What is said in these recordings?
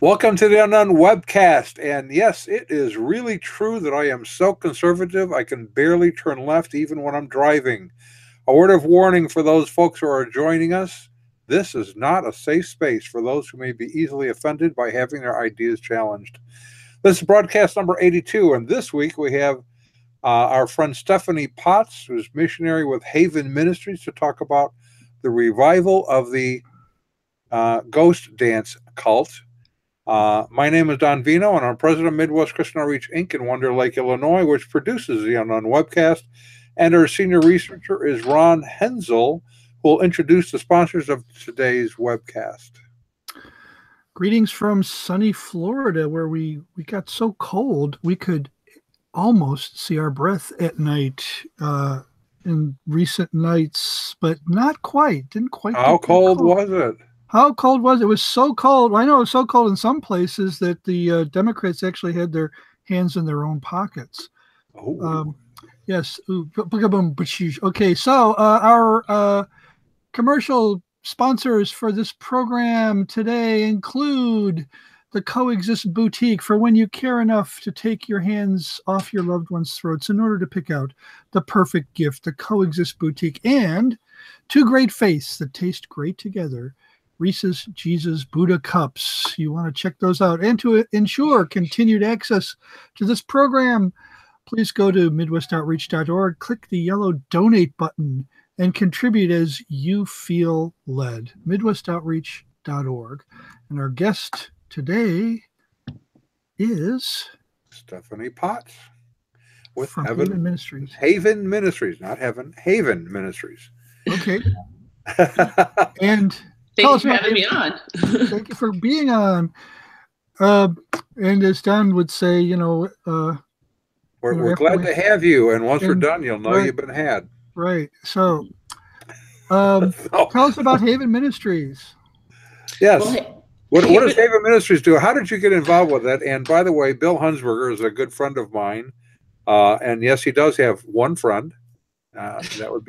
Welcome to the Unknown Webcast. And yes, it is really true that I am so conservative I can barely turn left even when I'm driving. A word of warning for those folks who are joining us. This is not a safe space for those who may be easily offended by having their ideas challenged. This is broadcast number 82, and this week we have our friend Stephanie Potts, who's missionary with Haven Ministries, to talk about the revival of the ghost dance cult. My name is Don Vino, and I'm president of Midwest Christian Outreach, Inc. in Wonder Lake, Illinois, which produces the Unknown Webcast. And our senior researcher is Ron Hensel, who will introduce the sponsors of today's webcast. Greetings from sunny Florida, where we got so cold we could almost see our breath at night in recent nights, but not quite. Didn't quite. How cold was it? How cold was it? It was so cold. I know it was so cold in some places that the Democrats actually had their hands in their own pockets. Oh. Yes. Okay, so our commercial sponsors for this program today include the Coexist Boutique, for when you care enough to take your hands off your loved ones' throats in order to pick out the perfect gift, the Coexist Boutique, and two great faiths that taste great together, Reese's Jesus Buddha Cups. You want to check those out. And to ensure continued access to this program, please go to MidwestOutreach.org, click the yellow donate button, and contribute as you feel led. MidwestOutreach.org. And our guest today is Stephanie Potts with from Haven Ministries. Haven Ministries, not Heaven, Haven Ministries. Okay. And thank you for having me on. Thank you for being on. And as Don would say, we're glad to have you. And once we're done, you'll know you've been had. Right. So, tell us about Haven Ministries. Yes. What does Haven Ministries do? How did you get involved with it? And by the way, Bill Hunsberger is a good friend of mine. And yes, he does have one friend. That would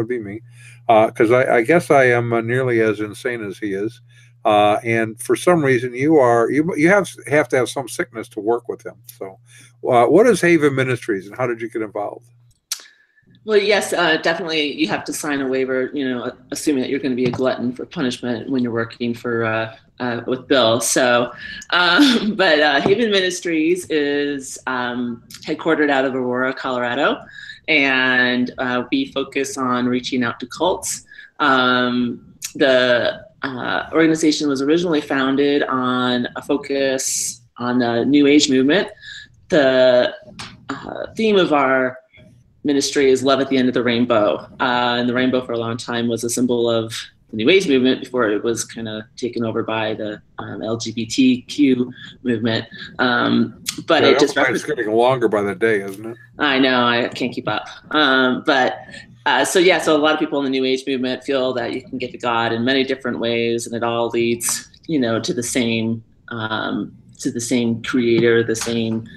be me, because I guess I am nearly as insane as he is, and for some reason you have to have some sickness to work with him. So, what is Haven Ministries, and how did you get involved? Well, yes, definitely. You have to sign a waiver, assuming that you're going to be a glutton for punishment when you're working for with Bill. So, but Haven Ministries is headquartered out of Aurora, Colorado. And we focus on reaching out to cults. The organization was originally founded on a focus on the New Age movement. The theme of our ministry is love at the end of the rainbow. And the rainbow for a long time was a symbol of the New Age movement before it was kind of taken over by the LGBTQ movement. But it just it's getting longer by the day, isn't it? I know, I can't keep up. So a lot of people in the New Age movement feel that you can get to God in many different ways, and it all leads, to the same creator, the same,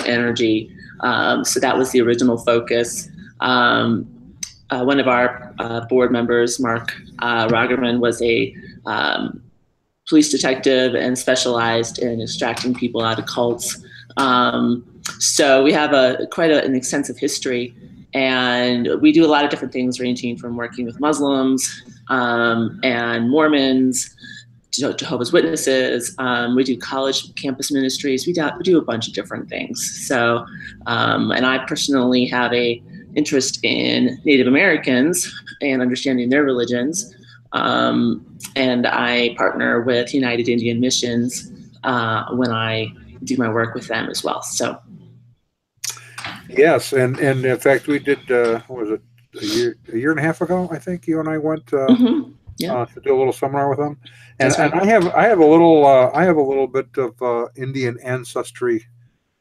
energy. So that was the original focus. One of our board members, Mark Rogerman, was a police detective and specialized in extracting people out of cults. So we have quite an extensive history, and we do a lot of different things, ranging from working with Muslims and Mormons, Jehovah's Witnesses. We do college campus ministries. We do a bunch of different things. So, and I personally have a interest in Native Americans and understanding their religions. And I partner with United Indian Missions when I do my work with them as well. So, yes, and in fact, we did. What was it, a year and a half ago? I think you and I went to do a little seminar with them. And, right. and I have a little bit of Indian ancestry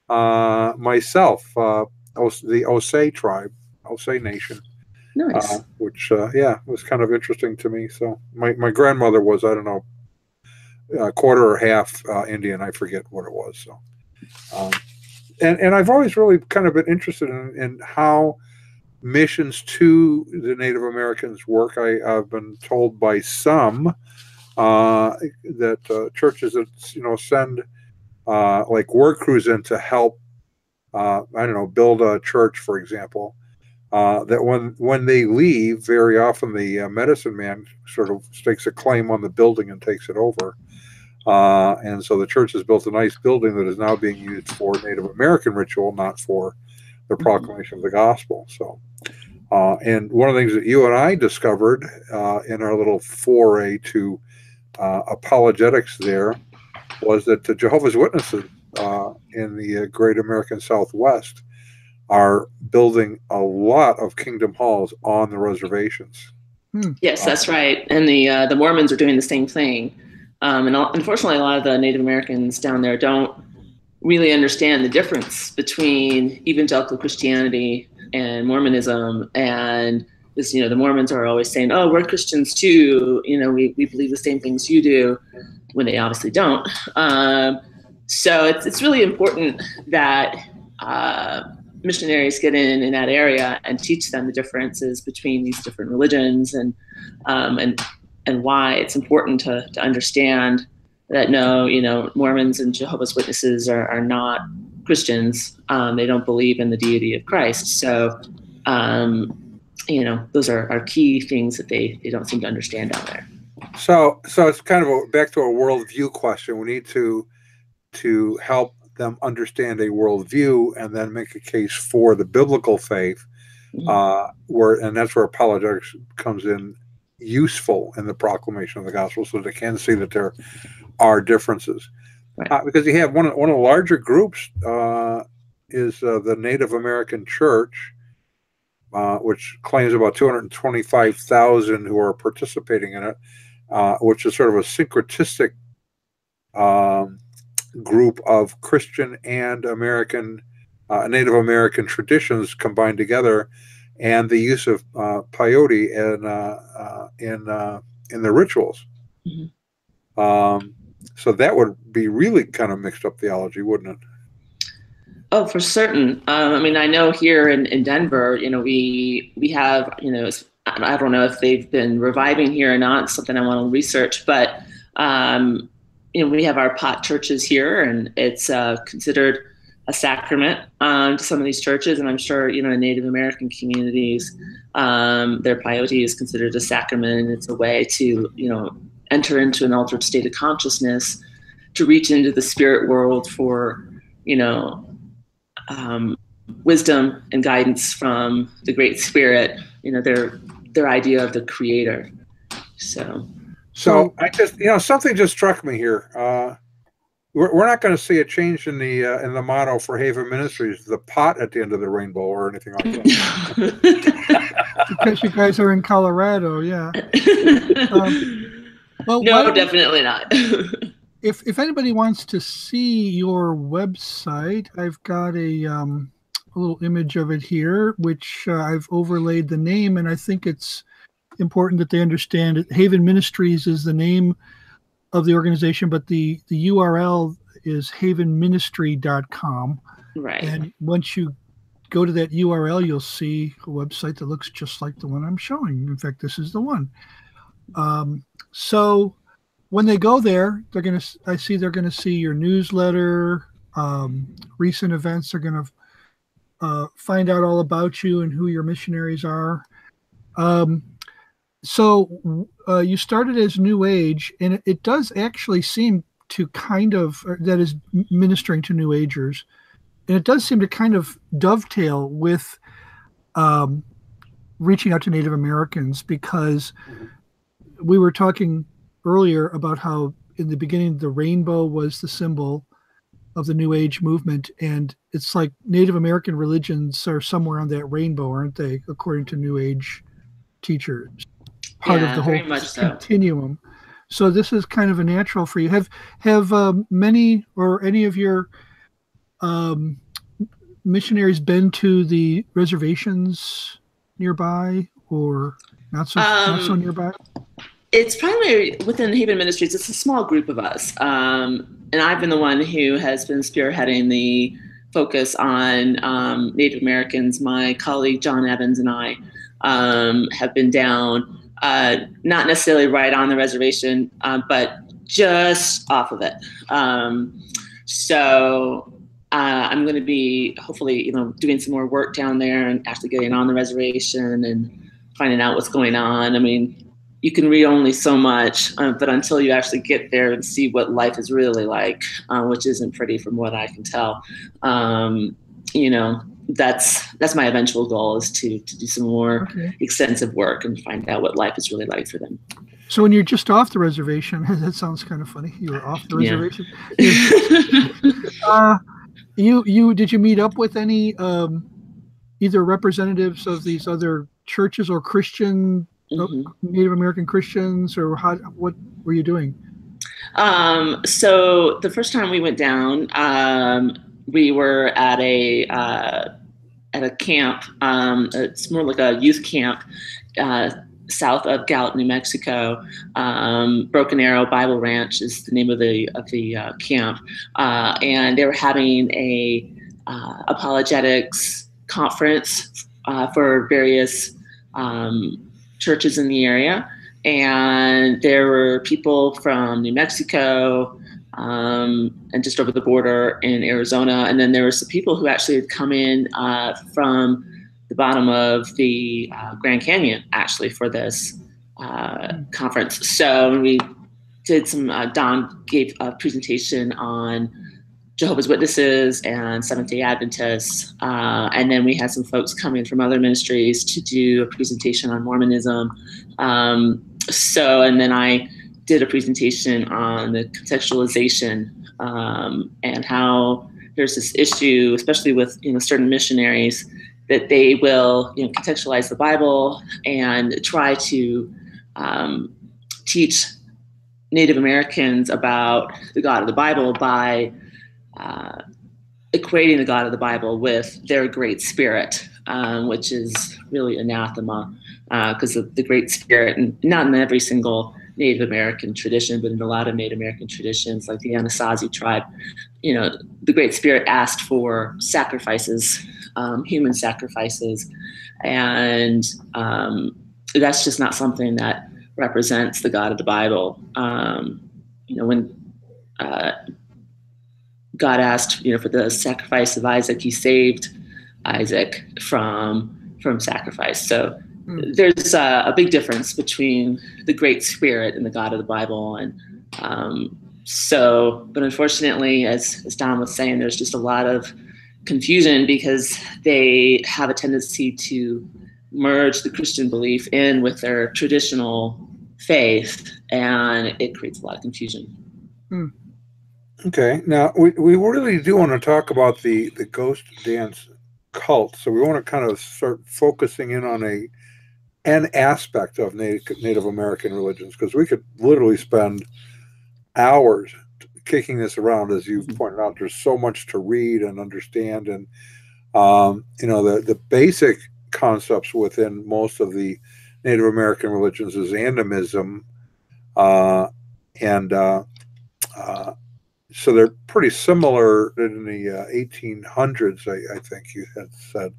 myself. The Osage tribe, Osage Nation. Nice. Which was kind of interesting to me. So my grandmother was, I don't know, quarter or half Indian. I forget what it was. So, and I've always really kind of been interested in how missions to the Native Americans work. I've been told by some that churches that send like work crews in to help I don't know, build a church, for example. That when they leave, very often the medicine man sort of stakes a claim on the building and takes it over. And so the church has built a nice building that is now being used for Native American ritual, not for the proclamation of the gospel. So, and one of the things that you and I discovered in our little foray to apologetics there was that the Jehovah's Witnesses in the Great American Southwest are building a lot of kingdom halls on the reservations. Yes, that's right. And the Mormons are doing the same thing. And unfortunately, a lot of the Native Americans down there don't really understand the difference between evangelical Christianity and Mormonism. And this, the Mormons are always saying, "Oh, we're Christians too. We believe the same things you do," when they obviously don't. So it's really important that missionaries get in that area and teach them the differences between these different religions and why it's important to understand that Mormons and Jehovah's Witnesses are not Christians. They don't believe in the deity of Christ. So, those are key things that they don't seem to understand down there. So it's kind of back to a worldview question. We need to help them understand a worldview and then make a case for the biblical faith, and that's where apologetics comes in useful in the proclamation of the gospel, so they can see that there are differences. Right. Because you have one of the larger groups is the Native American Church, which claims about 225,000 who are participating in it, which is sort of a syncretistic group of Christian and American, Native American traditions combined together, and the use of peyote in the rituals. So that would be really kind of mixed up theology, wouldn't it? Oh, for certain. I know here in Denver, we have, I don't know if they've been reviving here or not, something I want to research, but we have our pot churches here, and it's considered a sacrament to some of these churches. And I'm sure, in Native American communities, their peyote is considered a sacrament, and it's a way to, enter into an altered state of consciousness, to reach into the spirit world for, wisdom and guidance from the Great Spirit, their idea of the Creator. So I just, something just struck me here. We're not going to see a change in the motto for Haven Ministries, the pot at the end of the rainbow, or anything like that. Because you guys are in Colorado, yeah. No, definitely not. If anybody wants to see your website, I've got a little image of it here, which I've overlaid the name, and I think it's important that they understand it. Haven Ministries is the name of the organization, but the URL is havenministry.com. Right. And once you go to that URL, you'll see a website that looks just like the one I'm showing. In fact, this is the one. So when they go there, they're going to see your newsletter, recent events. They're going to find out all about you and who your missionaries are. So you started as New Age, and it does actually seem to kind of, that is ministering to New Agers, and it does seem to kind of dovetail with reaching out to Native Americans, because we were talking earlier about how in the beginning the rainbow was the symbol of the New Age movement, and it's like Native American religions are somewhere on that rainbow, aren't they, according to New Age teachers? Part of the whole continuum. So this is kind of a natural for you. Have many or any of your missionaries been to the reservations nearby, or not so nearby? It's primarily within Haven Ministries. It's a small group of us, and I've been the one who has been spearheading the focus on Native Americans. My colleague John Evans and I have been down not necessarily right on the reservation, but just off of it. So I'm going to be hopefully, doing some more work down there and actually getting on the reservation and finding out what's going on. I mean, you can read only so much, but until you actually get there and see what life is really like, which isn't pretty from what I can tell, that's my eventual goal, is to do some more extensive work and find out what life is really like for them. So when you're just off the reservation, that sounds kind of funny. You were off the reservation. Did you meet up with any either representatives of these other churches or Christian Native American Christians, or what were you doing? So the first time we went down, we were at a camp. It's more like a youth camp south of Gallup, New Mexico. Broken Arrow Bible Ranch is the name of the camp, and they were having a apologetics conference for various churches in the area, and there were people from New Mexico and just over the border in Arizona, and then there were some people who actually had come in from the bottom of the Grand Canyon, actually, for this conference. So we did some, Don gave a presentation on Jehovah's Witnesses and Seventh-day Adventists, and then we had some folks come in from other ministries to do a presentation on Mormonism. And then I did a presentation on the contextualization and how there's this issue, especially with certain missionaries, that they will contextualize the Bible and try to teach Native Americans about the God of the Bible by equating the God of the Bible with their Great Spirit, which is really anathema, because of the Great Spirit, and not in every single Native American tradition, but in a lot of Native American traditions, like the Anasazi tribe, the Great Spirit asked for sacrifices, human sacrifices, and that's just not something that represents the God of the Bible. When God asked, for the sacrifice of Isaac, he saved Isaac from sacrifice. So there's a big difference between the Great Spirit and the God of the Bible. And but unfortunately, as Don was saying, there's just a lot of confusion because they have a tendency to merge the Christian belief in with their traditional faith, and it creates a lot of confusion. Okay, now we really do want to talk about the ghost dance cult, so we want to kind of start focusing in on an aspect of Native American religions, because we could literally spend hours kicking this around. As you pointed out, there's so much to read and understand, and the basic concepts within most of the Native American religions is animism, so they're pretty similar in the 1800s, I think you had said.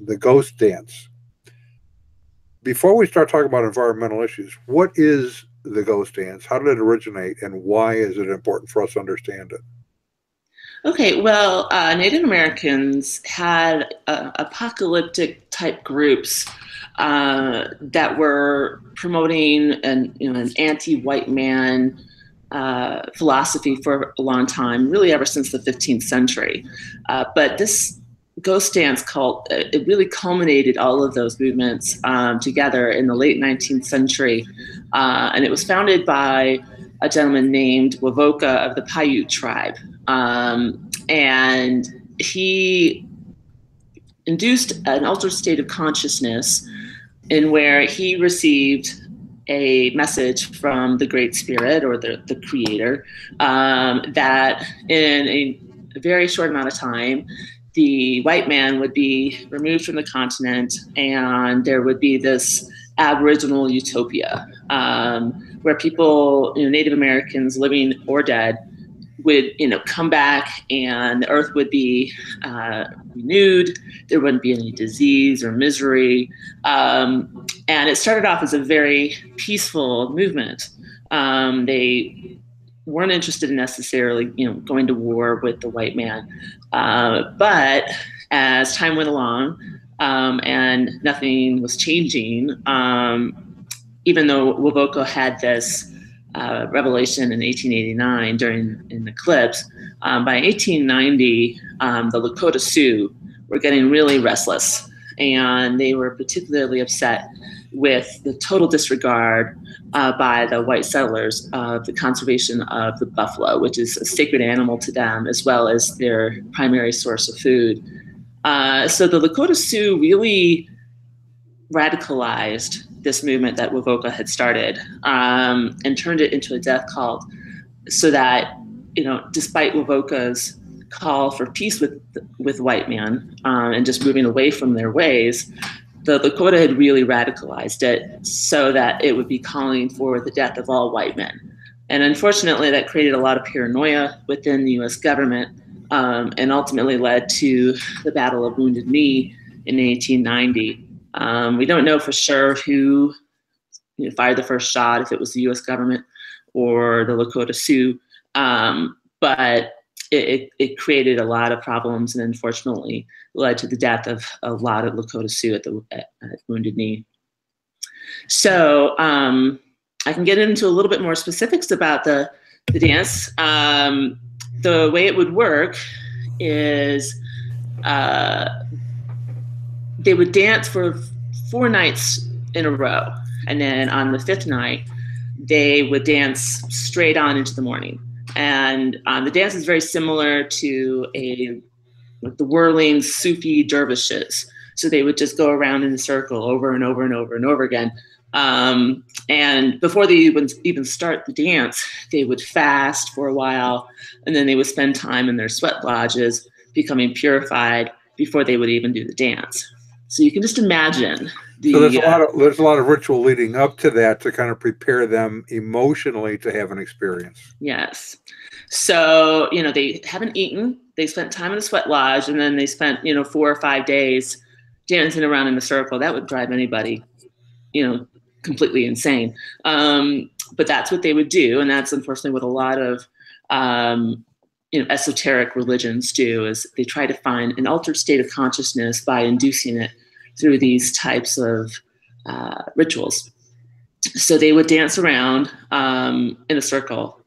The ghost dance. Before we start talking about environmental issues, what is the ghost dance? How did it originate, and why is it important for us to understand it? Okay, well, Native Americans had apocalyptic type groups that were promoting an anti-white man philosophy for a long time, really ever since the 15th century. But this ghost dance cult, it really culminated all of those movements together in the late 19th century. And it was founded by a gentleman named Wovoka of the Paiute tribe. And he induced an altered state of consciousness in where he received a message from the Great Spirit, or the Creator, that in a very short amount of time, the white man would be removed from the continent, and there would be this Aboriginal utopia where people, Native Americans, living or dead, would, come back, and the earth would be renewed. There wouldn't be any disease or misery. And it started off as a very peaceful movement. They weren't interested in necessarily, going to war with the white man. But as time went along, and nothing was changing, even though Wovoka had this revelation in 1889 during an eclipse, by 1890, the Lakota Sioux were getting really restless, and they were particularly upset with the total disregard by the white settlers of the conservation of the buffalo, which is a sacred animal to them, as well as their primary source of food. So the Lakota Sioux really radicalized this movement that Wovoka had started, and turned it into a death cult, so that, despite Wovoka's call for peace with white man, and just moving away from their ways, the Lakota had really radicalized it so that it would be calling for the death of all white men. And unfortunately, that created a lot of paranoia within the U.S. government, and ultimately led to the Battle of Wounded Knee in 1890. We don't know for sure who fired the first shot, if it was the U.S. government or the Lakota Sioux, but it created a lot of problems, and unfortunately led to the death of a lot of Lakota Sioux at Wounded Knee. So I can get into a little bit more specifics about the dance. The way it would work is they would dance for 4 nights in a row, and then on the 5th night, they would dance straight on into the morning. And the dance is very similar to the whirling Sufi dervishes. So they would just go around in a circle over and over and over and over again. And before they even start the dance, they would fast for a while, and then they would spend time in their sweat lodges, becoming purified before they would even do the dance. So you can just imagine. So there's a lot of ritual leading up to that to kind of prepare them emotionally to have an experience. Yes. So, they haven't eaten. They spent time in a sweat lodge, and then they spent, 4 or 5 days dancing around in a circle. That would drive anybody, completely insane. But that's what they would do. And that's unfortunately what a lot of, esoteric religions do, is they try to find an altered state of consciousness by inducing it through these types of rituals. So they would dance around in a circle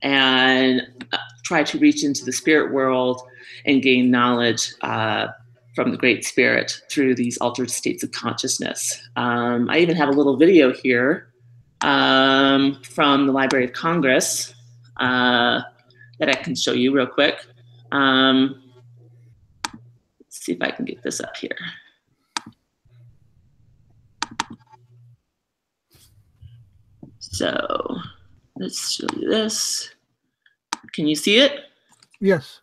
and try to reach into the spirit world and gain knowledge from the Great Spirit through these altered states of consciousness. I even have a little video here from the Library of Congress that I can show you real quick. Let's see if I can get this up here. So let's show you this. Can you see it? Yes.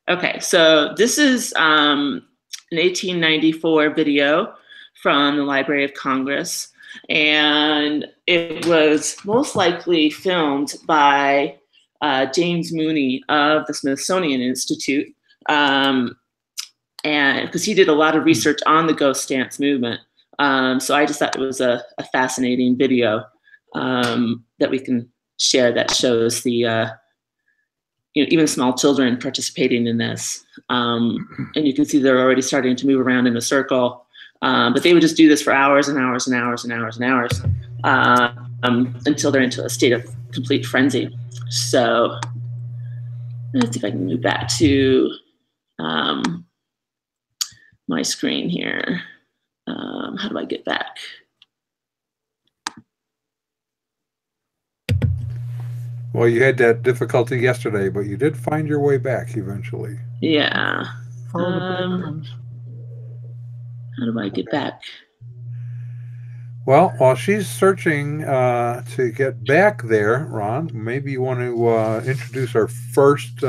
Okay, so this is an 1894 video from the Library of Congress, and it was most likely filmed by James Mooney of the Smithsonian Institute, and because he did a lot of research on the ghost dance movement. So I just thought it was a fascinating video that we can share that shows the even small children participating in this. And you can see they're already starting to move around in a circle, but they would just do this for hours and hours and hours and hours and hours until they're into a state of complete frenzy. So let's see if I can move back to my screen here. How do I get back? Well, you had that difficulty yesterday, but you did find your way back eventually. Yeah. Follow the breadcrumbs. How do I get back? Well, while she's searching to get back there, Ron, maybe you want to introduce our first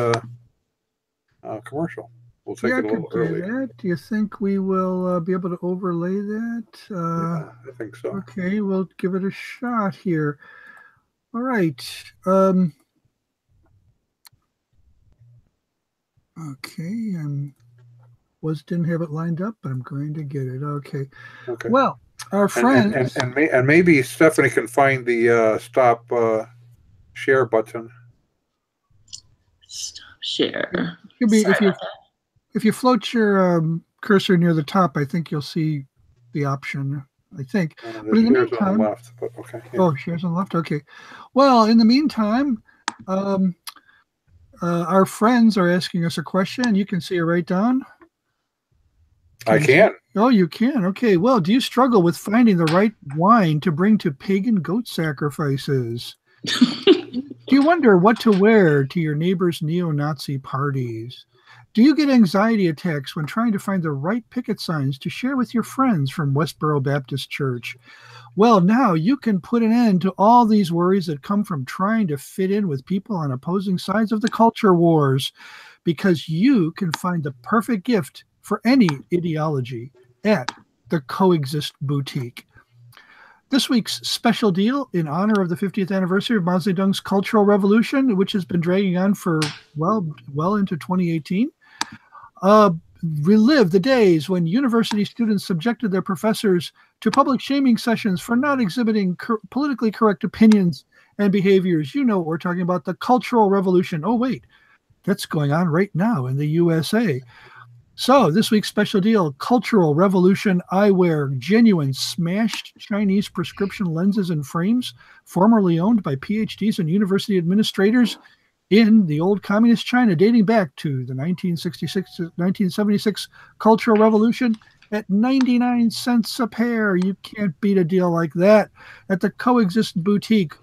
commercial. We'll take it a little early. That. Do you think we will be able to overlay that? Yeah, I think so. Okay, we'll give it a shot here. All right. Okay, didn't have it lined up, but I'm going to get it. Okay. Okay. Well, our friends and maybe Stephanie can find the stop share button. Stop share. Could be Sorry about that. if you float your cursor near the top, I think you'll see the option. I think. But in the meantime, on the left, but okay. Yeah. Oh, shares on the left. Okay. Well, in the meantime, our friends are asking us a question. You can see it right down. I can. Oh, you can. Okay. Well, do you struggle with finding the right wine to bring to pagan goat sacrifices? Do you wonder what to wear to your neighbor's neo-Nazi parties? Do you get anxiety attacks when trying to find the right picket signs to share with your friends from Westboro Baptist Church? Well, now you can put an end to all these worries that come from trying to fit in with people on opposing sides of the culture wars, because you can find the perfect gift for any ideology at the Coexist Boutique. This week's special deal in honor of the 50th anniversary of Mao Zedong's Cultural Revolution, which has been dragging on for well into 2018. Relive the days when university students subjected their professors to public shaming sessions for not exhibiting politically correct opinions and behaviors. You know what we're talking about, the Cultural Revolution. Oh, wait, that's going on right now in the USA. So this week's special deal, Cultural Revolution Eyewear, genuine smashed Chinese prescription lenses and frames, formerly owned by PhDs and university administrators in the old communist China, dating back to the 1976 Cultural Revolution, at 99 cents a pair. You can't beat a deal like that at the Coexist Boutique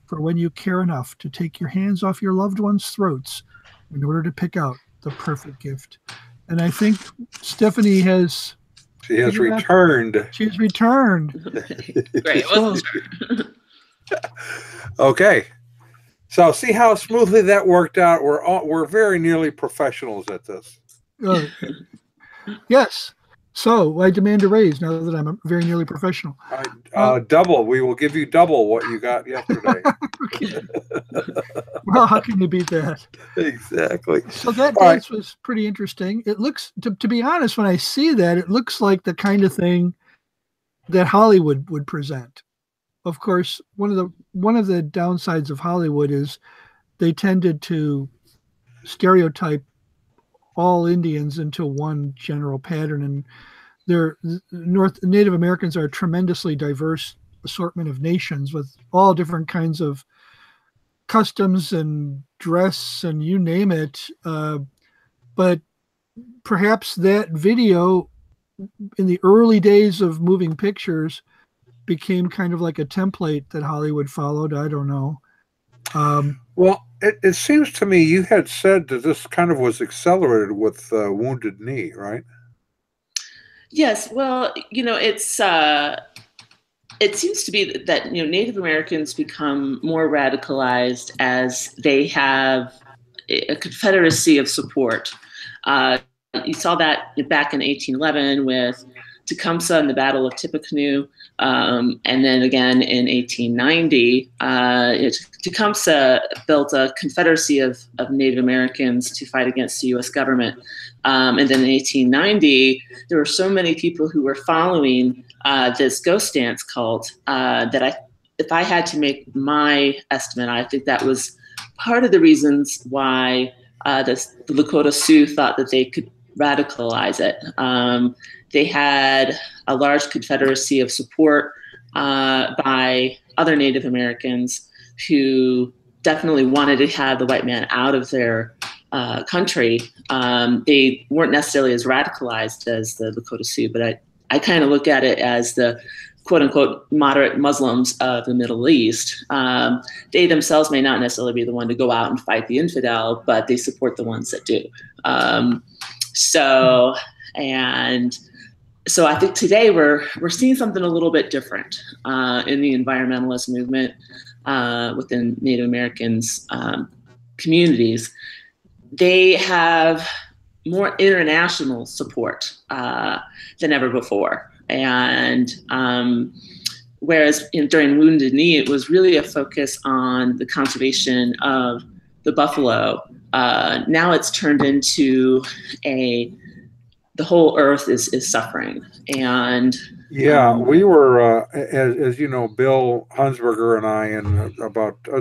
for when you care enough to take your hands off your loved ones' throats in order to pick out the perfect gift. And I think Stephanie has... She has returned. She has returned. Great. Okay. So see how smoothly that worked out. We're very nearly professionals at this. Yes. So I demand a raise now that I'm very nearly professional. Double. We will give you double what you got yesterday. Well, how can you beat that? Exactly. So that dance was pretty interesting. It looks, to be honest, when I see that, it looks like the kind of thing that Hollywood would present. Of course, one of the downsides of Hollywood is they tended to stereotype all Indians into one general pattern, and Native Americans are a tremendously diverse assortment of nations with all different kinds of customs and dress and you name it. But perhaps that video in the early days of moving pictures became kind of like a template that Hollywood followed. I don't know. Well, it seems to me you had said that this kind of was accelerated with Wounded Knee, right? Yes. Well, it seems to be that Native Americans become more radicalized as they have a confederacy of support. You saw that back in 1811 with Tecumseh and the Battle of Tippecanoe, and then again in 1890, Tecumseh built a confederacy of Native Americans to fight against the U.S. government. And then in 1890, there were so many people who were following this ghost dance cult that if I had to make my estimate, I think that was part of the reasons why the Lakota Sioux thought that they could radicalize it. They had a large confederacy of support by other Native Americans who definitely wanted to have the white man out of their country. They weren't necessarily as radicalized as the Lakota Sioux, but I kind of look at it as the quote unquote moderate Muslims of the Middle East. They themselves may not necessarily be the one to go out and fight the infidel, but they support the ones that do. So I think today we're seeing something a little bit different in the environmentalist movement within Native Americans communities. They have more international support than ever before. And whereas during Wounded Knee, it was really a focus on the conservation of the buffalo now it's turned into the whole earth is suffering. And yeah, we were, as you know, Bill Hunsberger and I, and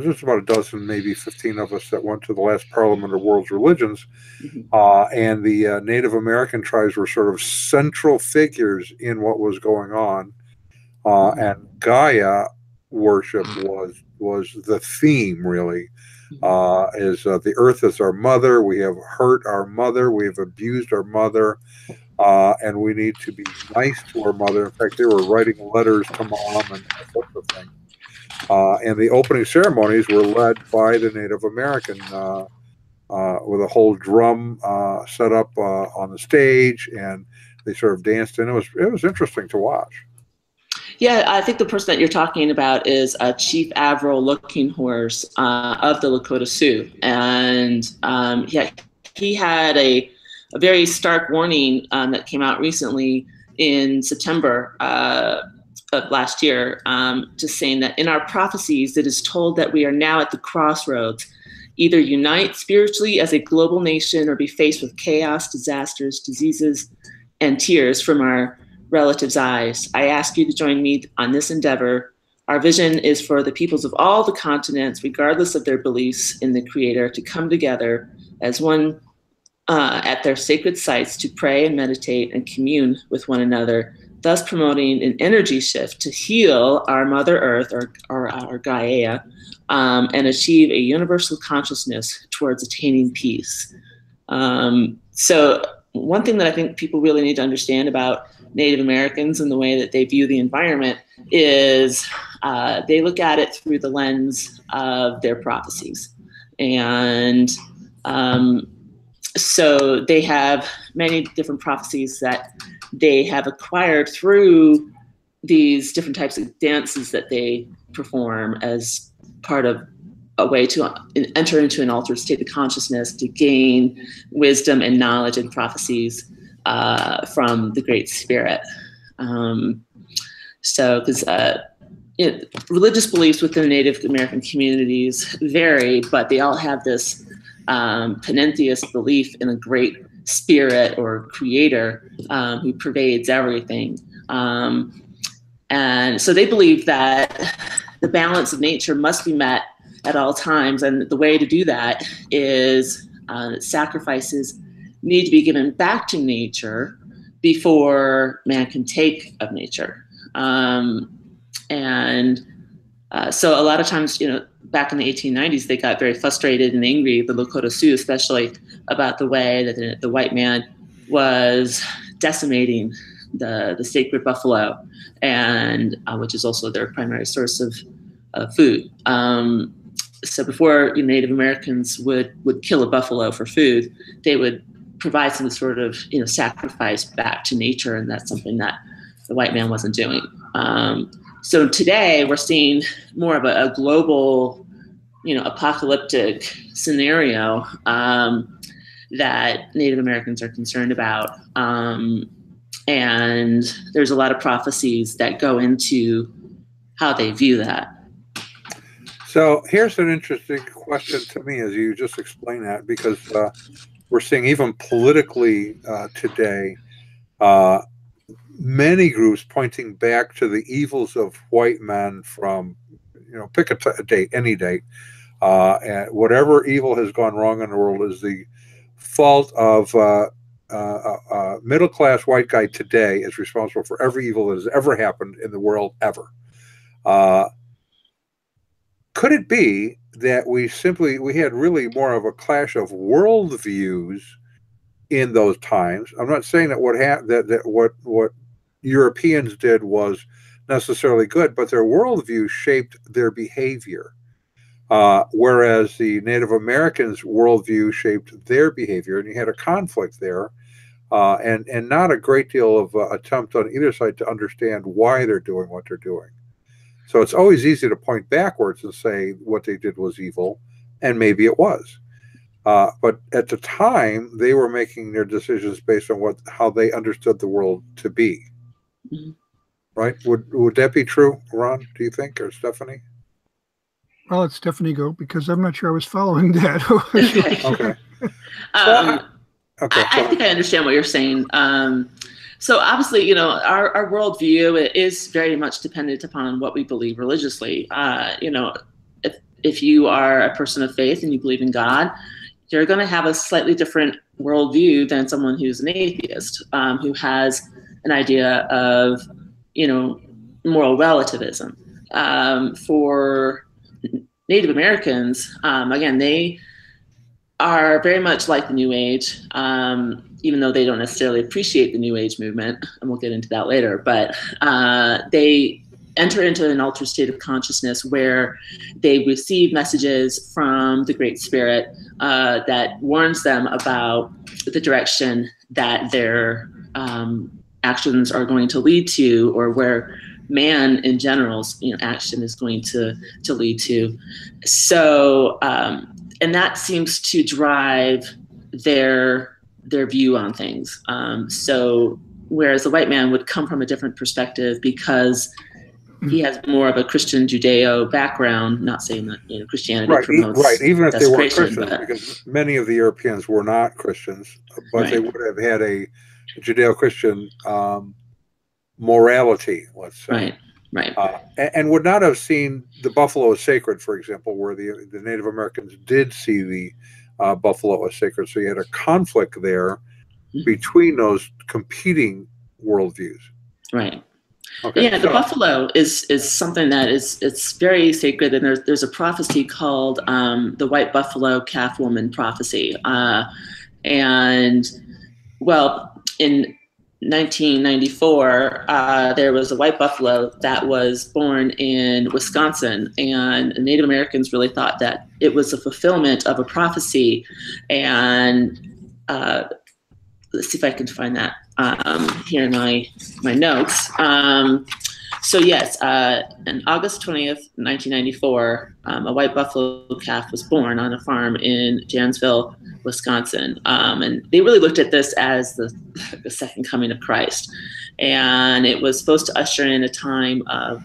just about a dozen, maybe 15 of us that went to the last Parliament of World's Religions, and the Native American tribes were sort of central figures in what was going on, and Gaia worship was the theme, really. The earth is our mother. We have hurt our mother. We have abused our mother. And we need to be nice to our mother. In fact, they were writing letters to mom and that sort of thing. And the opening ceremonies were led by the Native American with a whole drum set up on the stage, and they sort of danced, and it was interesting to watch. Yeah, I think the person that you're talking about is Chief Avril Looking Horse of the Lakota Sioux, and he had a very stark warning that came out recently in September of last year, just saying that in our prophecies, it is told that we are now at the crossroads, either unite spiritually as a global nation or be faced with chaos, disasters, diseases, and tears from our relatives' eyes. I ask you to join me on this endeavor. Our vision is for the peoples of all the continents, regardless of their beliefs in the Creator, to come together as one at their sacred sites to pray and meditate and commune with one another, thus promoting an energy shift to heal our Mother Earth or our Gaia and achieve a universal consciousness towards attaining peace. So one thing that I think people really need to understand about Native Americans and the way that they view the environment is they look at it through the lens of their prophecies. And so they have many different prophecies that they have acquired through these different types of dances that they perform as part of a way to enter into an altered state of consciousness to gain wisdom and knowledge and prophecies from the Great Spirit. Because religious beliefs within Native American communities vary, but they all have this panentheist belief in a great spirit or creator who pervades everything. And so they believe that the balance of nature must be met at all times. And the way to do that is sacrifices need to be given back to nature before man can take of nature. So a lot of times, back in the 1890s, they got very frustrated and angry, the Lakota Sioux especially, about the way that the white man was decimating the sacred buffalo, and which is also their primary source of food. So before Native Americans would kill a buffalo for food, they would provide some sort of sacrifice back to nature, and that's something that the white man wasn't doing. So today we're seeing more of a global, apocalyptic scenario that Native Americans are concerned about. And there's a lot of prophecies that go into how they view that. So here's an interesting question to me as you just explain that, because we're seeing even politically today, many groups pointing back to the evils of white men from, pick a date, any date. And whatever evil has gone wrong in the world is the fault of a middle-class white guy today is responsible for every evil that has ever happened in the world ever. Could it be that we had really more of a clash of worldviews in those times? I'm not saying that what Europeans did was necessarily good, but their worldview shaped their behavior, whereas the Native Americans' worldview shaped their behavior, and you had a conflict there, and not a great deal of attempt on either side to understand why they're doing what they're doing. So it's always easy to point backwards and say what they did was evil, and maybe it was. But at the time, they were making their decisions based on how they understood the world to be. Mm-hmm. Right? Would that be true, Ron, do you think, or Stephanie? I'll let Stephanie go because I'm not sure I was following that. Okay. Okay. I think I understand what you're saying. So obviously, you know, our worldview is very much dependent upon what we believe religiously. You know, if you are a person of faith and you believe in God, you're going to have a slightly different worldview than someone who's an atheist, who has an idea of, you know, moral relativism. For Native Americans, again, they are very much like the New Age, even though they don't necessarily appreciate the New Age movement, and we'll get into that later, but they enter into an altered state of consciousness where they receive messages from the Great Spirit that warns them about the direction that their actions are going to lead to, or where man in general's, you know, action is going to lead to. So, and that seems to drive their view on things. So whereas the white man would come from a different perspective because he has more of a Christian Judeo background, not saying that, you know, Christianity promotes even if they weren't Christians, but, because many of the Europeans were not Christians, but they would have had a Judeo-Christian morality, let's say. Right. And would not have seen the buffalo as sacred, for example, where the Native Americans did see the buffalo as sacred. So you had a conflict there between those competing worldviews. Right. Okay, yeah, the buffalo is something that it's very sacred, and there's a prophecy called the white buffalo calf woman prophecy, and well, in 1994, there was a white buffalo that was born in Wisconsin, and Native Americans really thought that it was a fulfillment of a prophecy. And let's see if I can find that here in my notes. So yes, on August 20th, 1994, a white buffalo calf was born on a farm in Janesville, Wisconsin. And they really looked at this as the second coming of Christ. And it was supposed to usher in a time of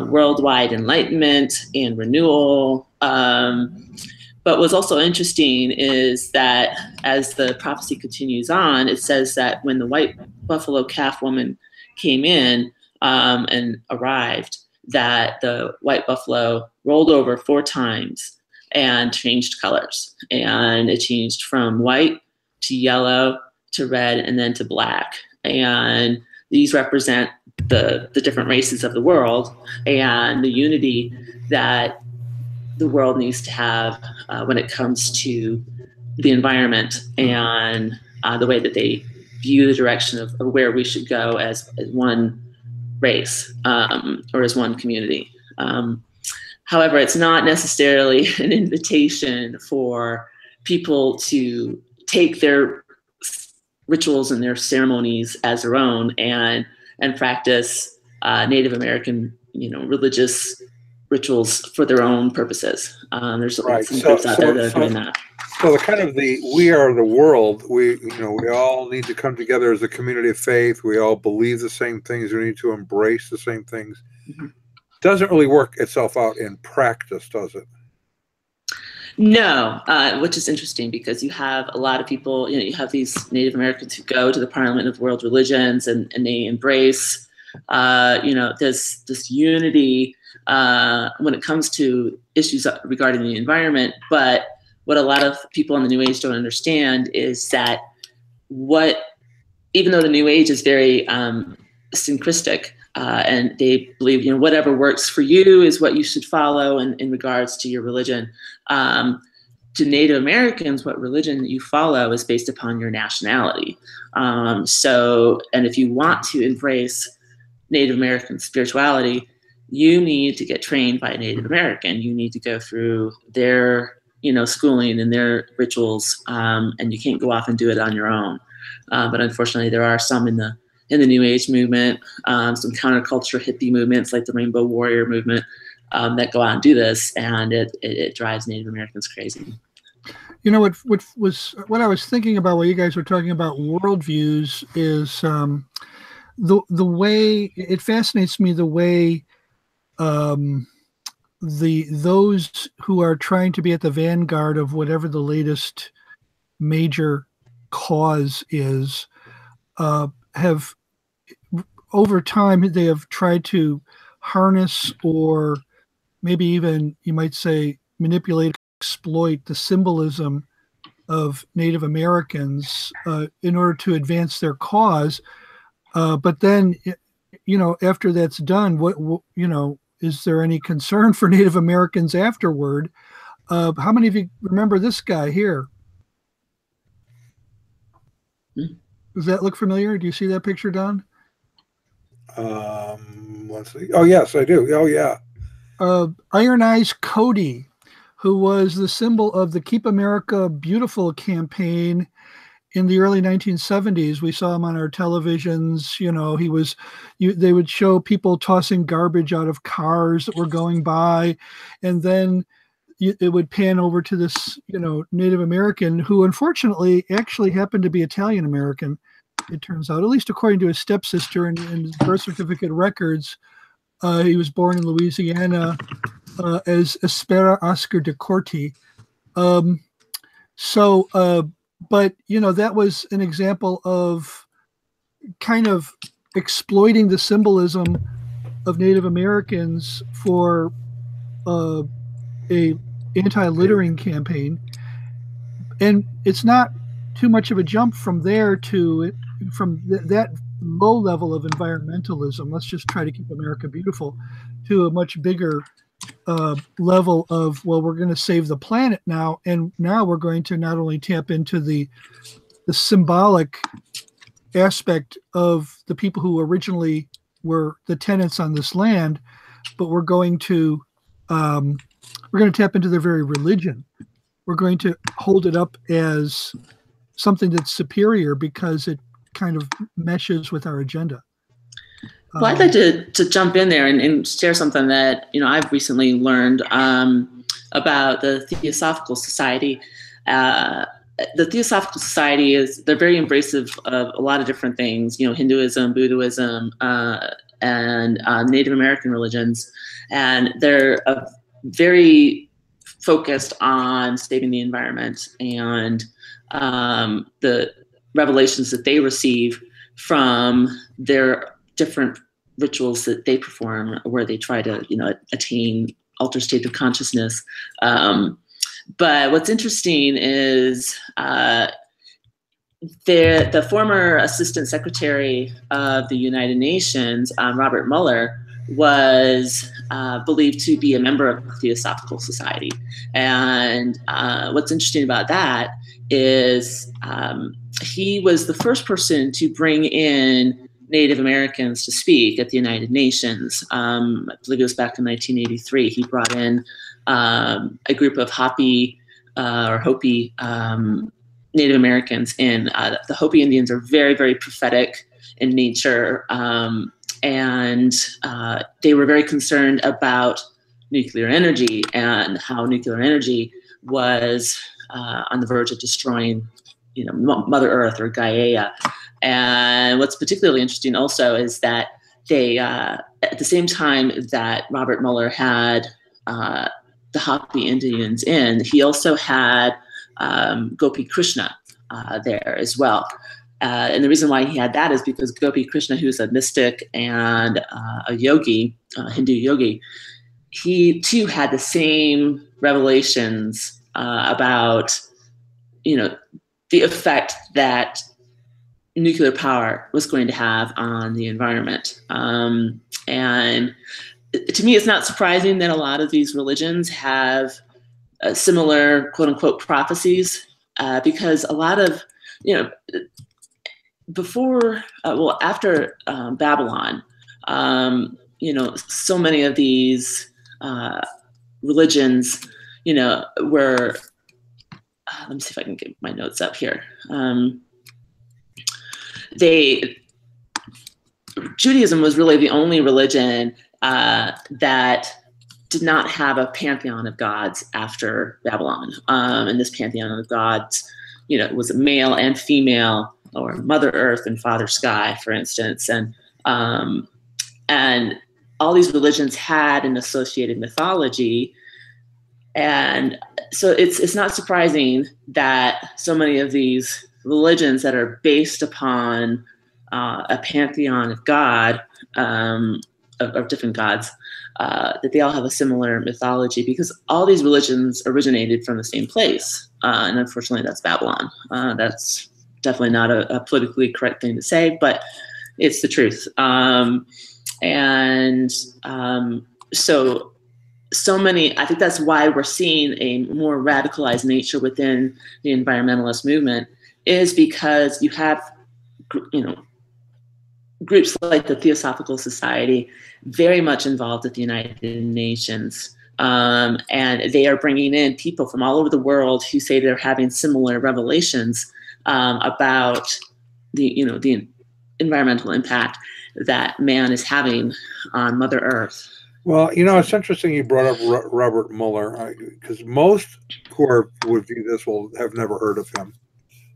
worldwide enlightenment and renewal. But what's also interesting is that as the prophecy continues on, it says that when the white buffalo calf woman came in and arrived, that the white buffalo rolled over 4 times and changed colors. And it changed from white to yellow to red and then to black. And these represent the different races of the world and the unity that the world needs to have when it comes to the environment and the way that they view the direction of where we should go as one race or as one community. However, it's not necessarily an invitation for people to take their rituals and their ceremonies as their own and practice Native American, religious rituals for their own purposes. There's some groups out there that are doing that. So the kind of we are the world. We all need to come together as a community of faith. We all believe the same things. We need to embrace the same things. Mm-hmm. Doesn't really work itself out in practice, does it? No, which is interesting because you have a lot of people, you have these Native Americans who go to the Parliament of World Religions and they embrace, this unity when it comes to issues regarding the environment. But what a lot of people in the New Age don't understand is that even though the New Age is very syncretistic, and they believe, whatever works for you is what you should follow in regards to your religion. To Native Americans, what religion you follow is based upon your nationality. And if you want to embrace Native American spirituality, you need to get trained by a Native American. You need to go through their, schooling and their rituals, and you can't go off and do it on your own. But unfortunately, there are some in the New Age movement, some counterculture hippie movements like the Rainbow Warrior movement that go out and do this, and it drives Native Americans crazy. What I was thinking about while you guys were talking about worldviews is the way it fascinates me, the way those who are trying to be at the vanguard of whatever the latest major cause is have, over time, they have tried to harness, or maybe even, you might say, manipulate, exploit the symbolism of Native Americans in order to advance their cause. But then, after that's done, what is there any concern for Native Americans afterward? How many of you remember this guy here? Does that look familiar? Do you see that picture, Don? Let's see. Oh, yes, I do. Oh, yeah. Iron Eyes Cody, who was the symbol of the Keep America Beautiful campaign in the early 1970s. We saw him on our televisions. They would show people tossing garbage out of cars that were going by, and then it would pan over to this, Native American who unfortunately actually happened to be Italian American, it turns out, at least according to his stepsister and his birth certificate records. He was born in Louisiana as Espera Oscar de Corti. But that was an example of kind of exploiting the symbolism of Native Americans for a anti-littering campaign. And it's not too much of a jump from there to that low level of environmentalism, let's just try to keep America beautiful, to a much bigger level of, well, we're going to save the planet now, and now we're going to not only tap into the symbolic aspect of the people who originally were the tenants on this land, but we're going to tap into their very religion. We're going to hold it up as something that's superior because it kind of meshes with our agenda. Well, I'd like to jump in there and share something that I've recently learned about the Theosophical Society. The Theosophical Society they're very embracive of a lot of different things, Hinduism, Buddhism, and Native American religions, and they're very focused on saving the environment and the revelations that they receive from their different rituals that they perform, where they try to, attain altered state of consciousness. But what's interesting is the former Assistant Secretary of the United Nations, Robert Mueller, was believed to be a member of the Theosophical Society. And what's interesting about that is he was the first person to bring in Native Americans to speak at the United Nations. I believe it was back in 1983. He brought in a group of Hopi Native Americans in. The Hopi Indians are very, very prophetic in nature, and they were very concerned about nuclear energy and how nuclear energy was on the verge of destroying, Mother Earth or Gaia. And what's particularly interesting also is that they, at the same time that Robert Mueller had the Hopi Indians in, he also had Gopi Krishna there as well. And the reason why he had that is because Gopi Krishna, who's a mystic and a yogi, Hindu yogi, he too had the same revelations about, the effect that nuclear power was going to have on the environment. And to me, it's not surprising that a lot of these religions have similar quote unquote prophecies, because a lot of, after Babylon, so many of these religions, were, let me see if I can get my notes up here. Judaism was really the only religion that did not have a pantheon of gods after Babylon. And this pantheon of gods, was a male and female, or Mother Earth and Father Sky, for instance. And all these religions had an associated mythology. And so it's not surprising that so many of these religions that are based upon a pantheon of God, of different gods, that they all have a similar mythology, because all these religions originated from the same place. And unfortunately, that's Babylon. That's definitely not a politically correct thing to say, but it's the truth. So many, I think that's why we're seeing a more radicalized nature within the environmentalist movement, is because you have, groups like the Theosophical Society very much involved with the United Nations. And they are bringing in people from all over the world who say they're having similar revelations about the environmental impact that man is having on Mother Earth. Well, it's interesting you brought up Robert Mueller, because most who would view this will have never heard of him.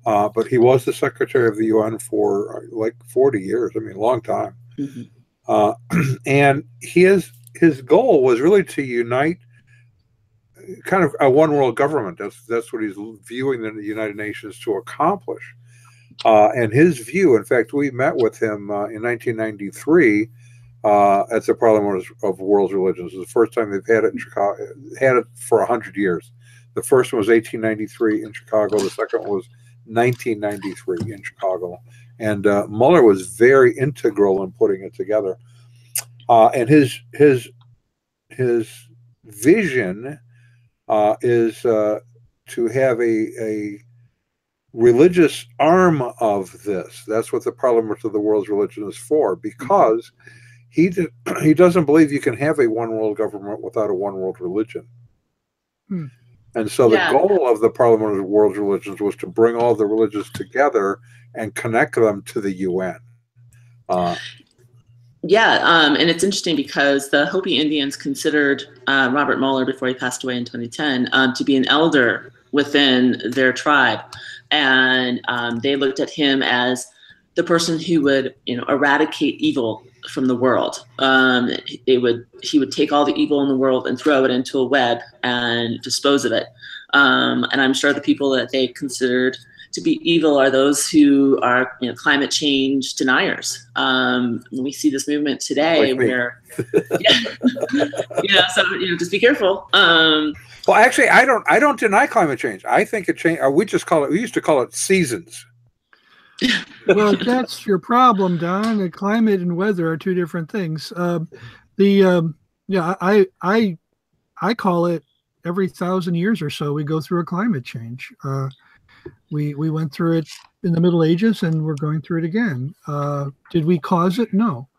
But he was the secretary of the UN for like 40 years. I mean, a long time. Mm-hmm. And his goal was really to unite kind of a one world government. That's what he's viewing the United Nations to accomplish. And his view, in fact, we met with him in 1993 at the Parliament of World Religions. It was the first time they've had it in Chicago. Had it for 100 years. The first one was 1893 in Chicago. The second one was 1993 in Chicago. And Mueller was very integral in putting it together. And his vision is to have a religious arm of this. That's what the Parliament of the World's Religion is for, because he doesn't believe you can have a one world government without a one world religion. And so the goal of the Parliament of the World's Religions was to bring all the religions together and connect them to the UN. And it's interesting because the Hopi Indians considered Robert Mueller, before he passed away in 2010, to be an elder within their tribe. And they looked at him as the person who would, eradicate evil from the world. He would take all the evil in the world and throw it into a web and dispose of it. And I'm sure the people that they considered to be evil are those who are, climate change deniers. We see this movement today, like where, just be careful. Well, actually, I don't deny climate change. I think it changed. We used to call it seasons. Well, that's your problem, Don. The climate and weather are two different things. I call it every 1,000 years or so we go through a climate change. We went through it in the Middle Ages, and we're going through it again. Did we cause it? No.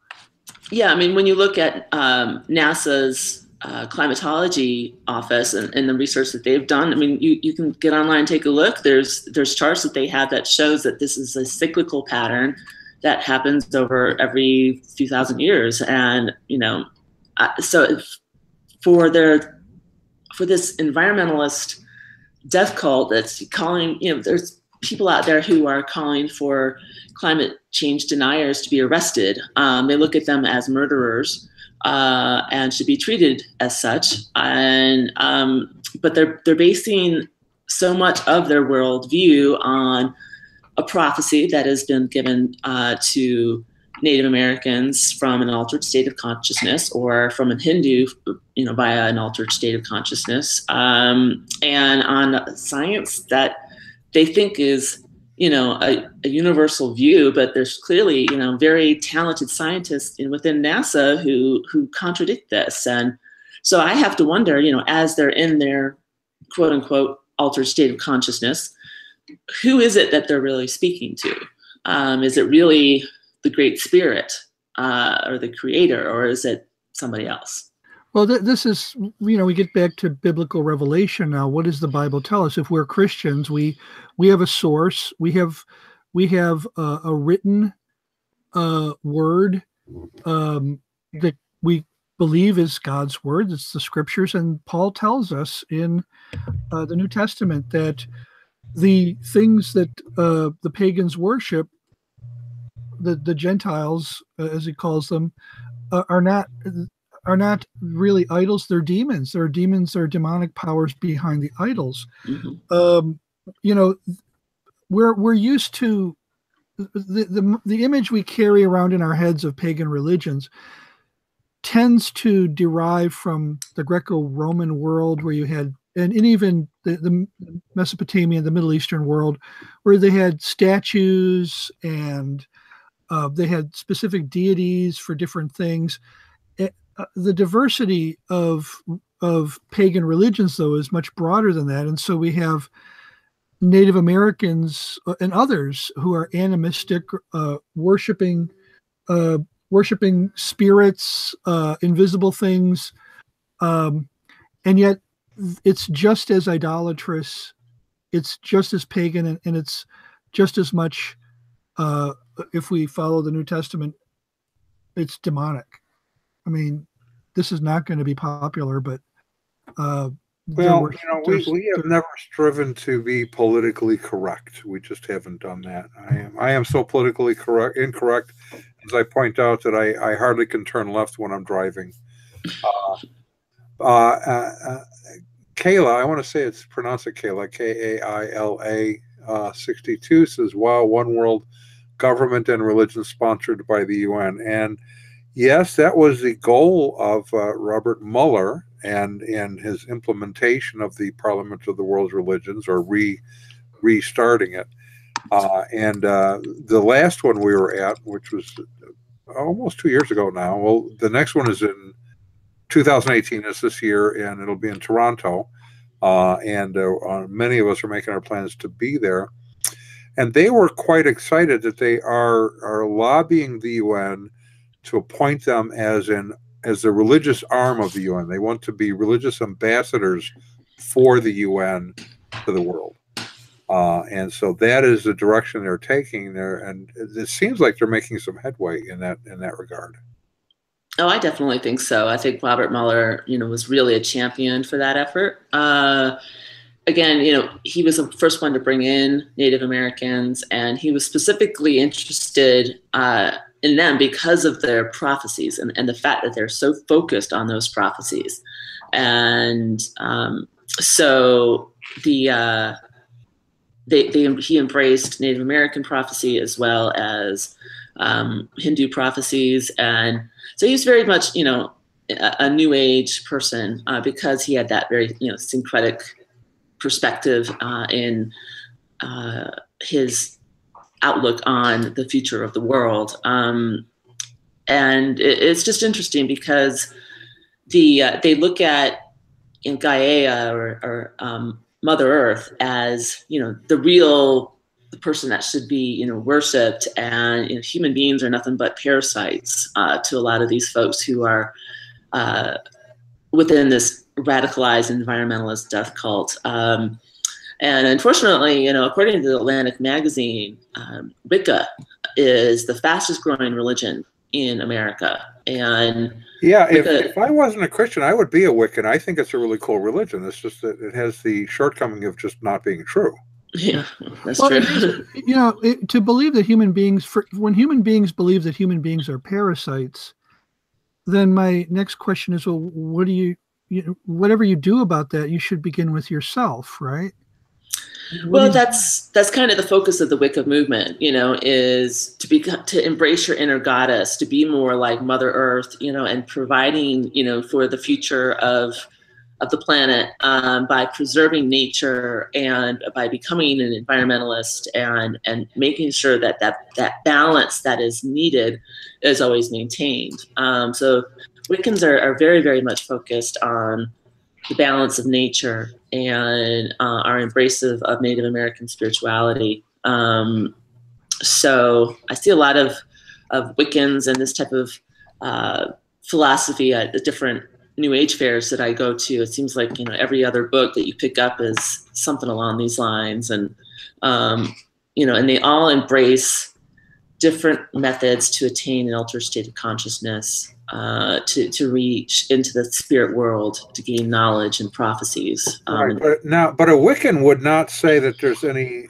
Yeah, I mean, when you look at NASA's climatology office and the research that they've done, I mean, you can get online and take a look. There's charts that they have that shows that this is a cyclical pattern that happens over every few thousand years. And, so for this environmentalist death cult that's calling, there's people out there who are calling for climate change deniers to be arrested. They look at them as murderers and should be treated as such. And but they're basing so much of their worldview on a prophecy that has been given to Native Americans from an altered state of consciousness, or from a Hindu, via an altered state of consciousness, and on science that they think is, a universal view, but there's clearly, very talented scientists within NASA who contradict this. And so I have to wonder, as they're in their quote unquote altered state of consciousness, who is it that they're really speaking to? Is it really the Great Spirit or the Creator, or is it somebody else? Well, this is, we get back to biblical revelation now. What does the Bible tell us? If we're Christians, we have a source. We have a written word that we believe is God's word. It's the scriptures. And Paul tells us in the New Testament that the things that the pagans worship, the Gentiles, as he calls them, are not really idols. They're demons. They're demons or demonic powers behind the idols. Mm-hmm. You know, we're used to the image we carry around in our heads of pagan religions tends to derive from the Greco-Roman world, where you had, and even the Mesopotamian, the Middle Eastern world, where they had statues and they had specific deities for different things. The diversity of pagan religions, though, is much broader than that, and so we have Native Americans and others who are animistic, worshiping spirits, invisible things, and yet it's just as idolatrous, it's just as pagan, and it's just as much, if we follow the New Testament, it's demonic. I mean, this is not going to be popular, but well, we have never striven to be politically correct. We just haven't done that. I am so politically incorrect, as I point out, that I hardly can turn left when I'm driving. Kayla, I want to say it's pronounced Kayla, Kaila 62 says, "Wow, one world government and religion sponsored by the UN." And yes, that was the goal of Robert Mueller and his implementation of the Parliament of the World's Religions, or restarting it. And the last one we were at, which was almost 2 years ago now. Well, the next one is in 2018, is this year, and it'll be in Toronto. And many of us are making our plans to be there. And they were quite excited that they are lobbying the UN to appoint them as the religious arm of the UN. They want to be religious ambassadors for the UN to the world. And so that is the direction they're taking there. And it seems like they're making some headway in that regard. Oh, I definitely think so. I think Robert Mueller, was really a champion for that effort. Again, he was the first one to bring in Native Americans, and he was specifically interested in them because of their prophecies and the fact that they're so focused on those prophecies. And so he embraced Native American prophecy as well as Hindu prophecies. And so he was very much, a New Age person because he had that very, syncretic perspective in his outlook on the future of the world. And it's just interesting because they look at Gaia or Mother Earth as, the person that should be, worshipped, and human beings are nothing but parasites to a lot of these folks who are within this radicalized environmentalist death cult. And unfortunately, according to the Atlantic magazine, Wicca is the fastest growing religion in America. And yeah, if I wasn't a Christian, I would be a Wiccan. I think it's a really cool religion. It's just that it has the shortcoming of just not being true. Yeah, that's true. To believe that human beings, when human beings believe that human beings are parasites, then my next question is, well, whatever you do about that, you should begin with yourself, right? Well, that's kind of the focus of the Wicca movement, is to embrace your inner goddess, to be more like Mother Earth, and providing, for the future of the planet by preserving nature and by becoming an environmentalist and making sure that balance that is needed is always maintained. So Wiccans are very, very much focused on the balance of nature and are embracive of Native American spirituality. So I see a lot of Wiccans and this type of philosophy at the different New Age fairs that I go to. It seems like, every other book that you pick up is something along these lines. And, and they all embrace different methods to attain an altered state of consciousness, to reach into the spirit world, to gain knowledge and prophecies. Right. But a Wiccan would not say that there's any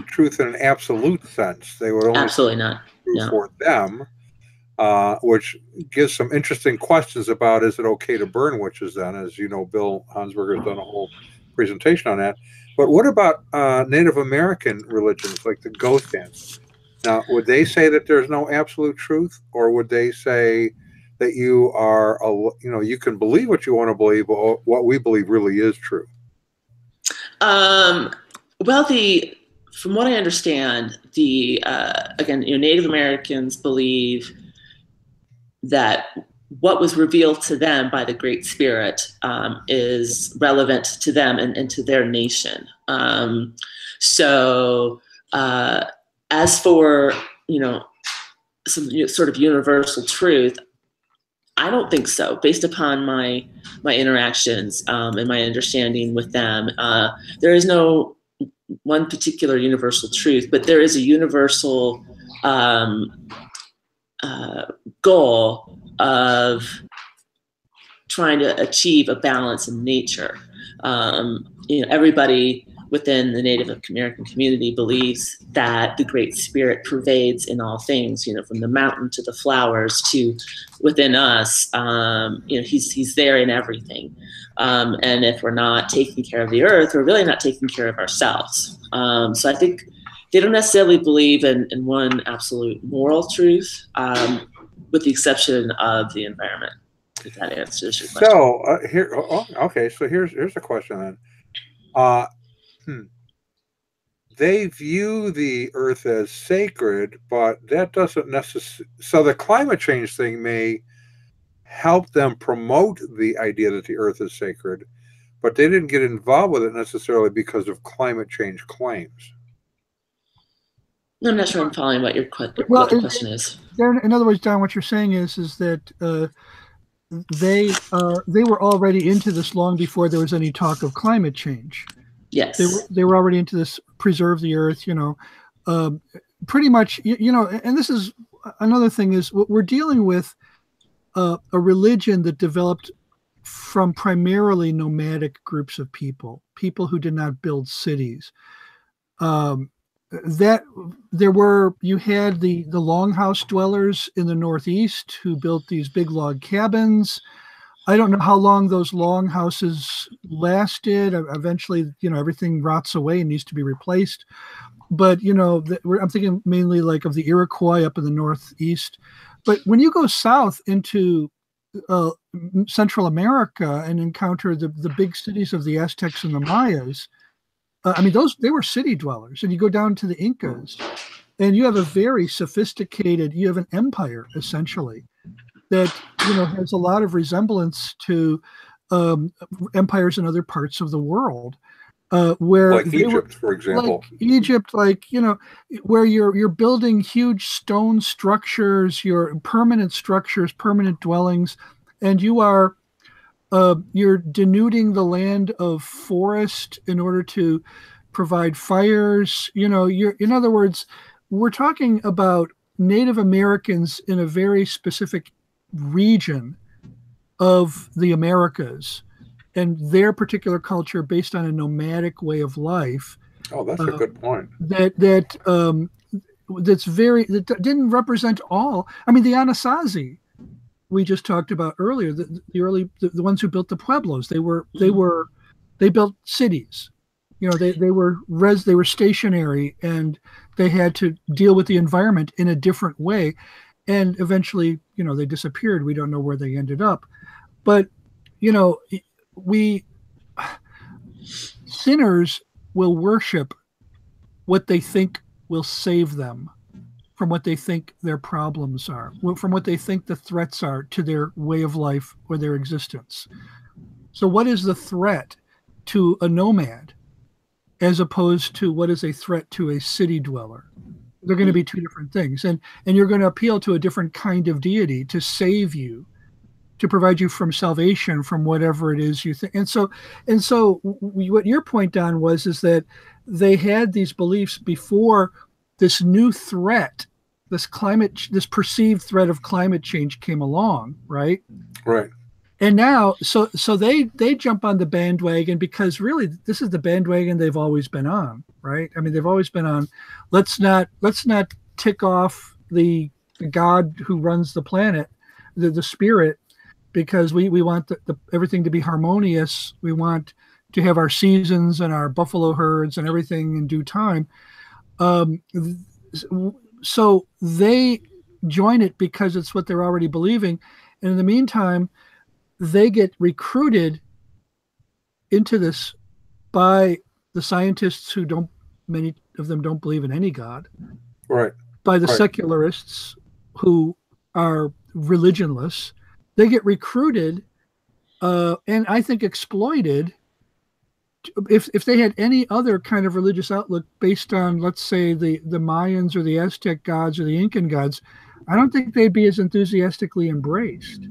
truth in an absolute sense. They would only absolutely not. For them. which gives some interesting questions about, is it okay to burn witches then? As you know, Bill Hansberger has done a whole presentation on that. But what about Native American religions like the ghost dancing? Now, would they say that there's no absolute truth, or would they say that you are, you can believe what you want to believe, but what we believe really is true? Well, from what I understand, again, Native Americans believe that what was revealed to them by the Great Spirit is relevant to them and to their nation. As for, some sort of universal truth, I don't think so. Based upon my interactions and my understanding with them, there is no one particular universal truth, but there is a universal goal of trying to achieve a balance in nature. Everybody within the Native American community believes that the Great Spirit pervades in all things, from the mountain to the flowers to within us. He's there in everything. And if we're not taking care of the earth, we're really not taking care of ourselves. So I think they don't necessarily believe in one absolute moral truth, with the exception of the environment, if that answers your question. So here's a question then. They view the earth as sacred, but that doesn't necessarily. So the climate change thing may help them promote the idea that the earth is sacred, but they didn't get involved with it necessarily because of climate change claims. I'm not sure I'm following what the question is. In other words, Don, what you're saying is that they were already into this long before there was any talk of climate change. Yes, they were already into this preserve the earth, pretty much, and this is another thing is we're dealing with a religion that developed from primarily nomadic groups of people who did not build cities. You had the longhouse dwellers in the Northeast who built these big log cabins. I don't know how long those long houses lasted. Eventually, everything rots away and needs to be replaced. But, I'm thinking mainly like of the Iroquois up in the Northeast. But when you go south into Central America and encounter the big cities of the Aztecs and the Mayas, they were city dwellers. And you go down to the Incas and you have a very sophisticated, you have an empire essentially that has a lot of resemblance to empires in other parts of the world, where like Egypt, for example. Where you're building huge stone structures, your permanent structures, permanent dwellings, and you're denuding the land of forest in order to provide fires. In other words, we're talking about Native Americans in a very specific region of the Americas and their particular culture based on a nomadic way of life. Oh, that's a good point. That didn't represent all. The Anasazi we just talked about earlier, the ones who built the pueblos, they built cities. They were stationary and they had to deal with the environment in a different way. And eventually, they disappeared. We don't know where they ended up. But, sinners will worship what they think will save them from what they think their problems are, from what they think the threats are to their way of life or their existence. So what is the threat to a nomad as opposed to what is a threat to a city dweller? They're going to be two different things. And you're going to appeal to a different kind of deity to save you, to provide you from salvation from whatever it is you think. And so what your point, Don, is that they had these beliefs before this new threat, this perceived threat of climate change came along, right? Right. And now, so they jump on the bandwagon because really this is the bandwagon they've always been on, right? They've always been on. Let's not tick off the God who runs the planet, the spirit, because we want everything to be harmonious. We want to have our seasons and our buffalo herds and everything in due time. So they join it because it's what they're already believing. And in the meantime, they get recruited into this by the scientists who many of them don't believe in any God. Right. By the Right. secularists who are religionless. They get recruited and I think exploited. If they had any other kind of religious outlook based on, let's say, the Mayans or the Aztec gods or the Incan gods, I don't think they'd be as enthusiastically embraced.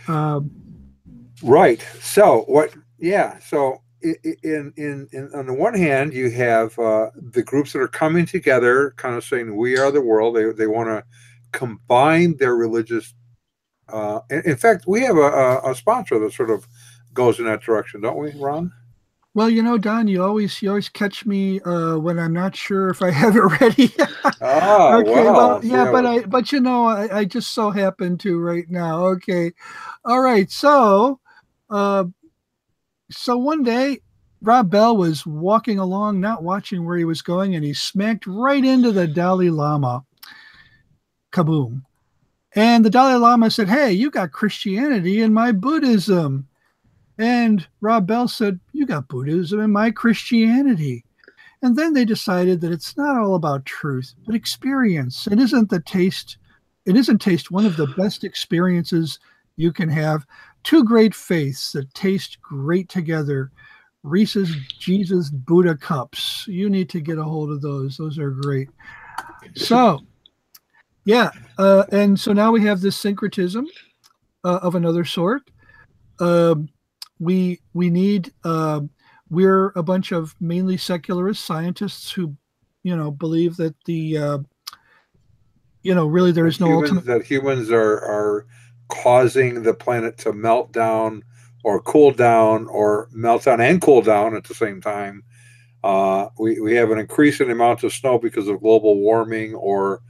Right. So what? Yeah. So in on the one hand, you have the groups that are coming together, kind of saying we are the world. They want to combine their religious. In fact, we have a sponsor that sort of goes in that direction, don't we, Ron? Well, Don, you always catch me when I'm not sure if I have it ready. Okay, well, yeah, but I just so happen to right now. Okay, all right. So one day, Rob Bell was walking along, not watching where he was going, and he smacked right into the Dalai Lama. Kaboom! And the Dalai Lama said, "Hey, you got Christianity and my Buddhism." And Rob Bell said, "You got Buddhism and my Christianity." And then they decided that it's not all about truth, but experience. Isn't taste one of the best experiences you can have? Two great faiths that taste great together. Reese's Jesus Buddha cups. You need to get a hold of those. Those are great. So, yeah. And so now we have this syncretism of another sort. We need, we're a bunch of mainly secularist scientists who, believe that really there is no ultimate. That humans are causing the planet to melt down or cool down, or melt down and cool down at the same time. We have an increasing amount of snow because of global warming, or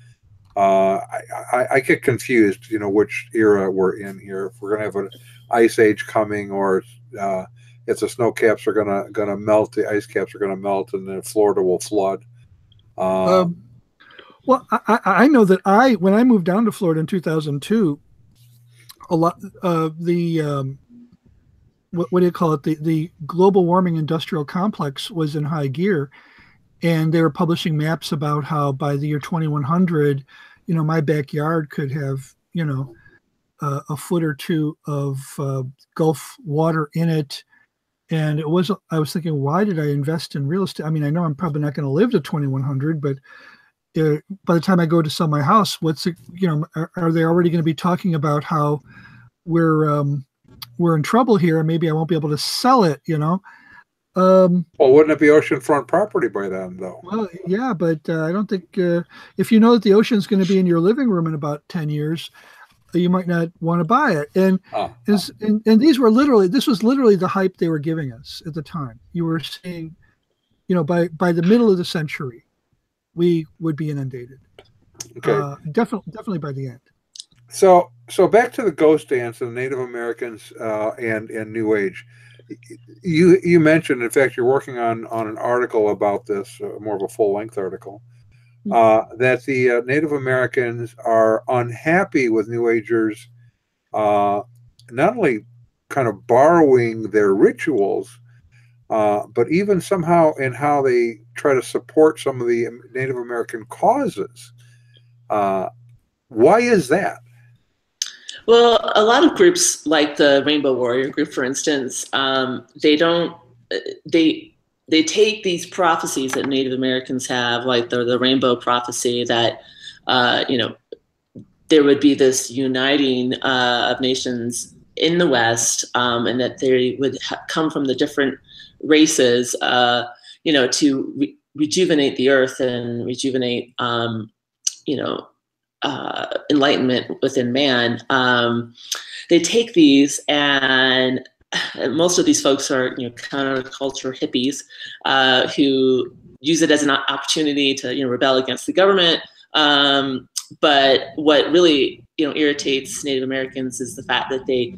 I get confused, which era we're in here. If we're going to have an ice age coming, or if the snow caps are gonna melt, the ice caps are gonna melt, and then Florida will flood. Well, I know that when I moved down to Florida in 2002, a lot the what do you call it? The global warming industrial complex was in high gear, and they were publishing maps about how by the year 2100, my backyard could have a foot or two of Gulf water in it. And I was thinking, why did I invest in real estate? I mean, I know I'm probably not going to live to 2100, but by the time I go to sell my house, are they already going to be talking about how we're in trouble here, and maybe I won't be able to sell it, Well, wouldn't it be oceanfront property by then, though? Well, yeah, but I don't think if you know that the ocean's going to be in your living room in about 10 years, you might not want to buy it. And this was literally the hype they were giving us at the time. You were seeing, by the middle of the century, we would be inundated. Okay. Definitely by the end. So back to the ghost dance and Native Americans and New Age. You mentioned, in fact, you're working on an article about this, more of a full-length article, that the Native Americans are unhappy with New Agers, not only kind of borrowing their rituals, but even somehow in how they try to support some of the Native American causes. Why is that? Well, a lot of groups like the Rainbow Warrior Group, for instance, they take these prophecies that Native Americans have, like the Rainbow Prophecy, that there would be this uniting of nations in the West, and that they would come from the different races, to rejuvenate the earth and rejuvenate, enlightenment within man. They take these, and most of these folks are counterculture hippies who use it as an opportunity to rebel against the government. But what really, irritates Native Americans is the fact that they,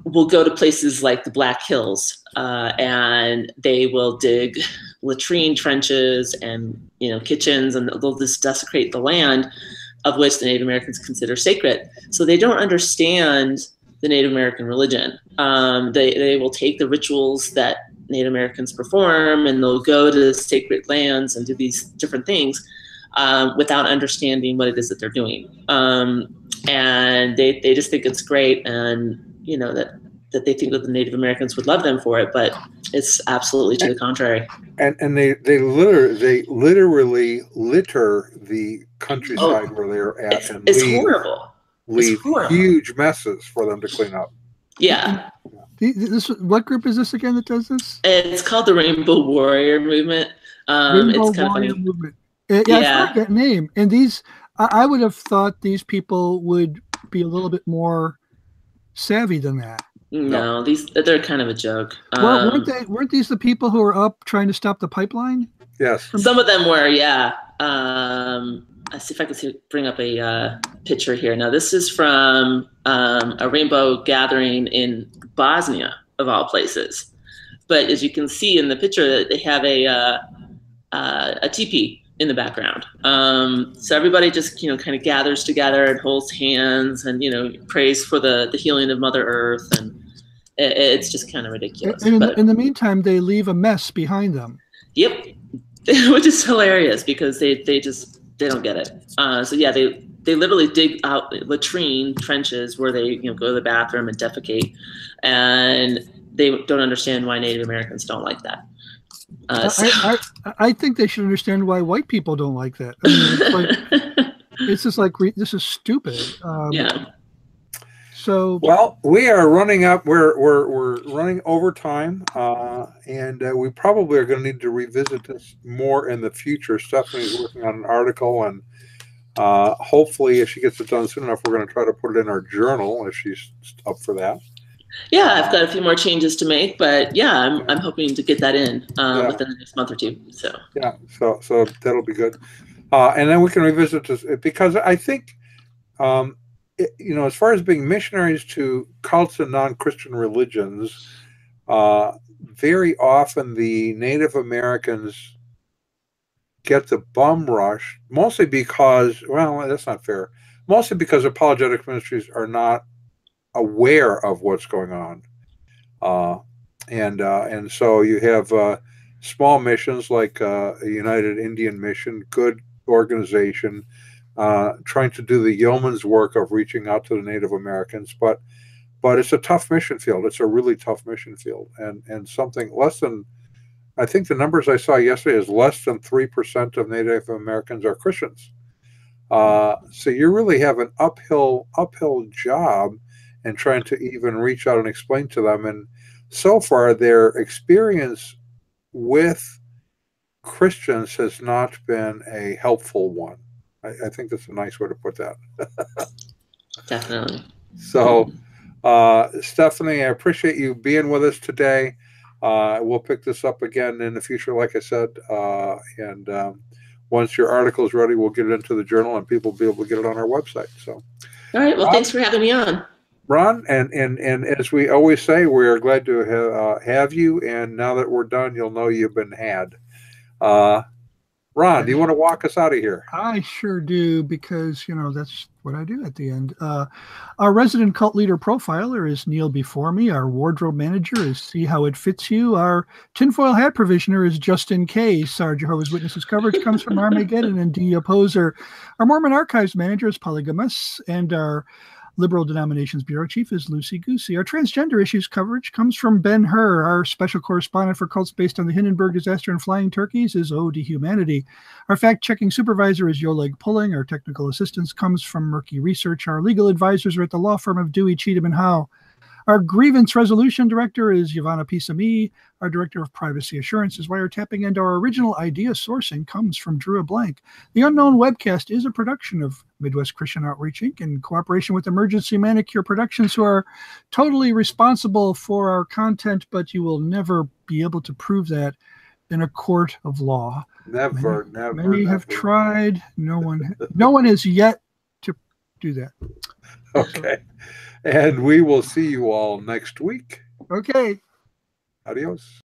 will go to places like the Black Hills, and they will dig latrine trenches and, kitchens, and they'll just desecrate the land of which the Native Americans consider sacred. So they don't understand the Native American religion. They will take the rituals that Native Americans perform, and they'll go to sacred lands and do these different things without understanding what it is that they're doing. And they just think it's great, and that they think that the Native Americans would love them for it, but it's absolutely to the contrary. And they literally litter the countryside where they're at, and it's horrible. Leave huge messes for them to clean up. Yeah. What group is this again that does this? It's called the Rainbow Warrior Movement. Rainbow it's kind Warrior of funny. Movement. Yeah, I've heard that name. And these, I would have thought these people would be a little bit more savvy than that. No, they're kind of a joke. Well, weren't these the people who were up trying to stop the pipeline? Yes. Some of them were, yeah. Let's see if I can bring up a picture here. Now, this is from a rainbow gathering in Bosnia, of all places. But as you can see in the picture, they have a teepee in the background. So everybody just, kind of gathers together and holds hands and, prays for the healing of Mother Earth. And it's just kind of ridiculous. And in the meantime, they leave a mess behind them. Yep. Which is hilarious because they don't get it. So yeah, they literally dig out latrine trenches where they, go to the bathroom and defecate. And they don't understand why Native Americans don't like that. I think they should understand why white people don't like that. I mean, it's just like this is stupid. Yeah. So well, we are running up. We're running over time, and we probably are going to need to revisit this more in the future. Stephanie's working on an article, and hopefully, if she gets it done soon enough, we're going to try to put it in our journal if she's up for that. Yeah, I've got a few more changes to make, but yeah, I'm hoping to get that in within the next month or two. So yeah, so that'll be good, and then we can revisit this because I think, as far as being missionaries to cults and non-Christian religions, very often the Native Americans get the bum rush, mostly because, well, that's not fair. Mostly because apologetic ministries are not aware of what's going on, and so you have small missions like a United Indian Mission, good organization, trying to do the yeoman's work of reaching out to the Native Americans, but it's a tough mission field. It's a really tough mission field, and something less than, I think the numbers I saw yesterday is less than 3% of Native Americans are Christians. So you really have an uphill job and trying to even reach out and explain to them. And so far, their experience with Christians has not been a helpful one. I think that's a nice way to put that. Definitely. So, Stephanie, I appreciate you being with us today. We'll pick this up again in the future, like I said. And once your article is ready, we'll get it into the journal and people will be able to get it on our website. So, all right. Well, thanks for having me on, Ron, and as we always say, we're glad to have you. And now that we're done, you'll know you've been had. Ron, do you want to walk us out of here? I sure do, because that's what I do at the end. Our resident cult leader profiler is Neil before me. Our wardrobe manager is See How It Fits You. Our tinfoil hat provisioner is Just In Case. Our Jehovah's Witnesses coverage comes from Armageddon and D Opposer. Our Mormon archives manager is Polygamous, and our Liberal Denominations Bureau Chief is Lucy Goosey. Our transgender issues coverage comes from Ben Hur. Our special correspondent for cults based on the Hindenburg disaster and flying turkeys is Ode to Humanity. Our fact-checking supervisor is Yoleg Pulling. Our technical assistance comes from Murky Research. Our legal advisors are at the law firm of Dewey, Cheatham, and Howe. Our grievance resolution director is Yvonne Pisami. Our director of privacy assurance is Wiretapping, and our original idea sourcing comes from Drew Blank. The Unknown Webcast is a production of Midwest Christian Outreach, Inc. in cooperation with Emergency Manicure Productions, who are totally responsible for our content, but you will never be able to prove that in a court of law. Never. Many have tried. No one has yet to do that. Okay. And we will see you all next week. Okay. Adios.